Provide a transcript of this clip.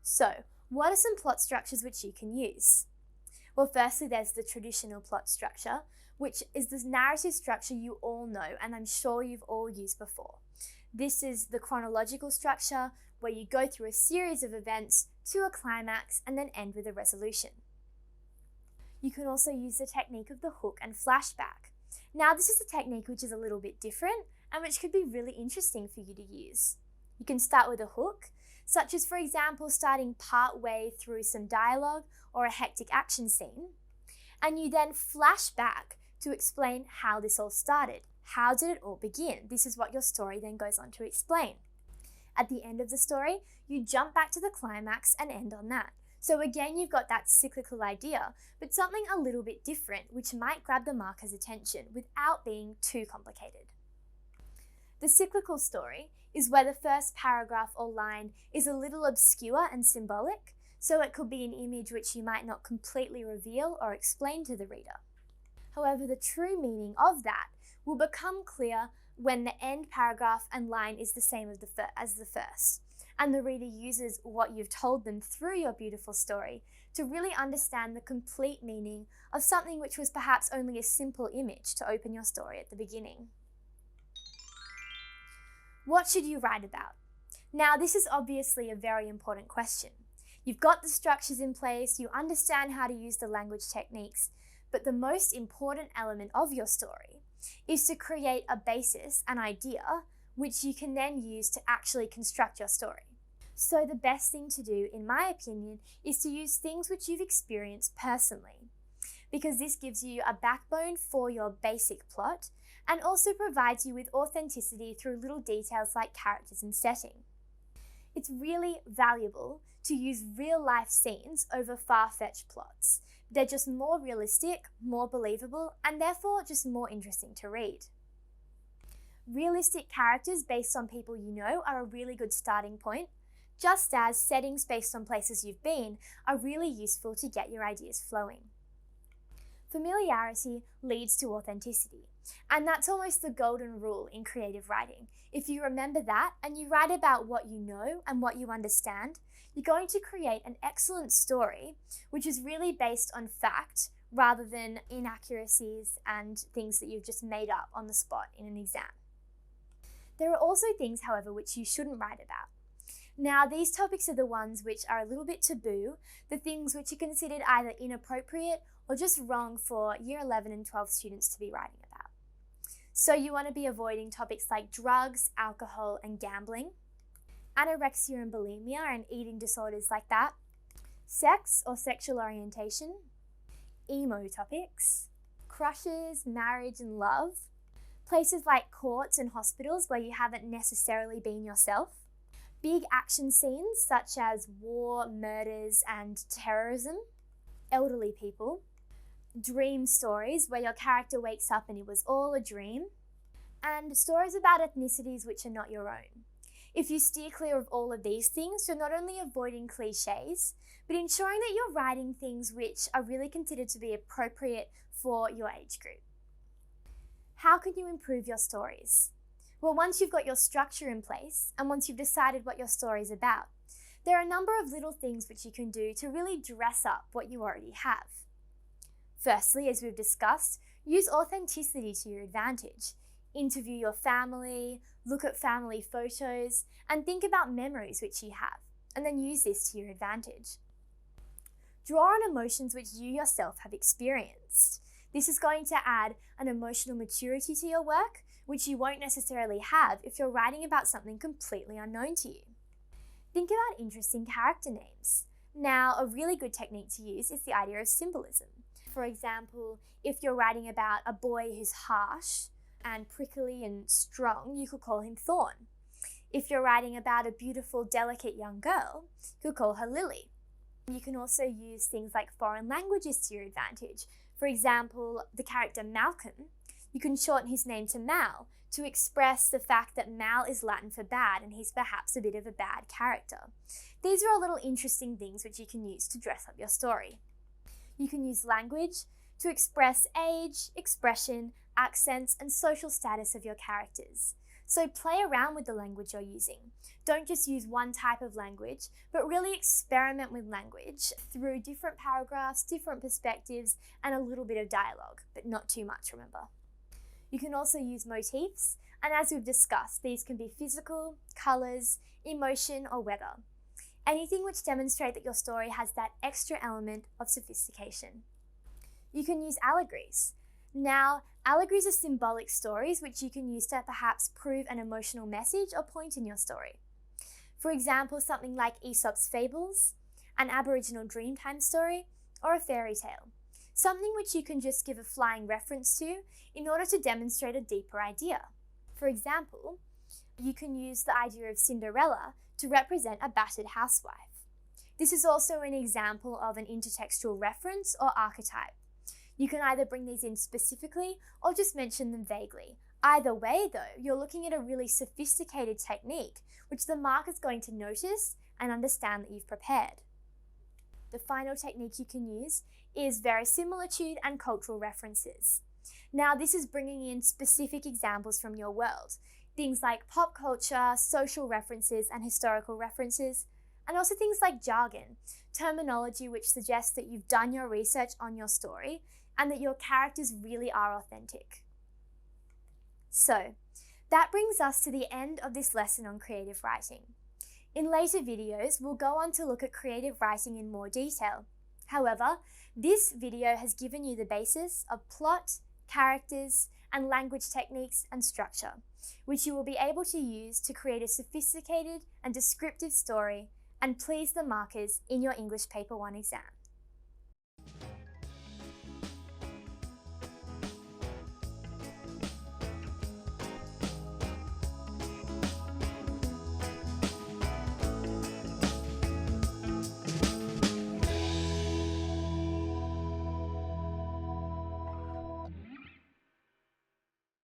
So, what are some plot structures which you can use? Well, firstly, there's the traditional plot structure, which is this narrative structure you all know and I'm sure you've all used before. This is the chronological structure where you go through a series of events to a climax and then end with a resolution. You can also use the technique of the hook and flashback. Now, this is a technique which is a little bit different and which could be really interesting for you to use. You can start with a hook, such as, for example, starting part way through some dialogue or a hectic action scene, and you then flash back to explain how this all started. How did it all begin? This is what your story then goes on to explain. At the end of the story, you jump back to the climax and end on that. So again, you've got that cyclical idea, but something a little bit different, which might grab the marker's attention without being too complicated. The cyclical story is where the first paragraph or line is a little obscure and symbolic, so it could be an image which you might not completely reveal or explain to the reader. However, the true meaning of that will become clear when the end paragraph and line is the same as the first, and the reader uses what you've told them through your beautiful story to really understand the complete meaning of something which was perhaps only a simple image to open your story at the beginning. What should you write about? Now, this is obviously a very important question. You've got the structures in place, you understand how to use the language techniques, but the most important element of your story is to create a basis, an idea, which you can then use to actually construct your story. So the best thing to do, in my opinion, is to use things which you've experienced personally, because this gives you a backbone for your basic plot and also provides you with authenticity through little details like characters and setting. It's really valuable to use real-life scenes over far-fetched plots. They're just more realistic, more believable, and therefore just more interesting to read. Realistic characters based on people you know are a really good starting point, just as settings based on places you've been are really useful to get your ideas flowing. Familiarity leads to authenticity, and that's almost the golden rule in creative writing. If you remember that and you write about what you know and what you understand, you're going to create an excellent story which is really based on fact rather than inaccuracies and things that you've just made up on the spot in an exam. There are also things, however, which you shouldn't write about. Now, these topics are the ones which are a little bit taboo, the things which are considered either inappropriate or just wrong for Year 11 and 12 students to be writing about. So you want to be avoiding topics like drugs, alcohol, and gambling, anorexia and bulimia and eating disorders like that, sex or sexual orientation, emo topics, crushes, marriage and love, places like courts and hospitals where you haven't necessarily been yourself, big action scenes such as war, murders and terrorism, elderly people, dream stories where your character wakes up and it was all a dream, and stories about ethnicities which are not your own. If you steer clear of all of these things, you're not only avoiding cliches, but ensuring that you're writing things which are really considered to be appropriate for your age group. How can you improve your stories? Well, once you've got your structure in place and once you've decided what your story is about, there are a number of little things which you can do to really dress up what you already have. Firstly, as we've discussed, use authenticity to your advantage. Interview your family, look at family photos, and think about memories which you have, and then use this to your advantage. Draw on emotions which you yourself have experienced. This is going to add an emotional maturity to your work, which you won't necessarily have if you're writing about something completely unknown to you. Think about interesting character names. Now, a really good technique to use is the idea of symbolism. For example, if you're writing about a boy who's harsh and prickly and strong, you could call him Thorn. If you're writing about a beautiful, delicate young girl, you could call her Lily. You can also use things like foreign languages to your advantage. For example, the character Malcolm, you can shorten his name to Mal to express the fact that Mal is Latin for bad and he's perhaps a bit of a bad character. These are all little interesting things which you can use to dress up your story. You can use language to express age, expression, accents, and social status of your characters. So play around with the language you're using. Don't just use one type of language, but really experiment with language through different paragraphs, different perspectives, and a little bit of dialogue, but not too much, remember. You can also use motifs, and as we've discussed, these can be physical, colours, emotion, or weather. Anything which demonstrates that your story has that extra element of sophistication. You can use allegories. Now, allegories are symbolic stories which you can use to perhaps prove an emotional message or point in your story. For example, something like Aesop's fables, an Aboriginal Dreamtime story, or a fairy tale. Something which you can just give a flying reference to in order to demonstrate a deeper idea. For example, you can use the idea of Cinderella to represent a battered housewife. This is also an example of an intertextual reference or archetype. You can either bring these in specifically or just mention them vaguely. Either way though, you're looking at a really sophisticated technique which the marker is going to notice and understand that you've prepared. The final technique you can use is verisimilitude and cultural references. Now this is bringing in specific examples from your world. Things like pop culture, social references and historical references, and also things like jargon, terminology which suggests that you've done your research on your story and that your characters really are authentic. So, that brings us to the end of this lesson on creative writing. In later videos, we'll go on to look at creative writing in more detail. However, this video has given you the basis of plot, characters, and language techniques and structure, which you will be able to use to create a sophisticated and descriptive story and please the markers in your English Paper 1 exam.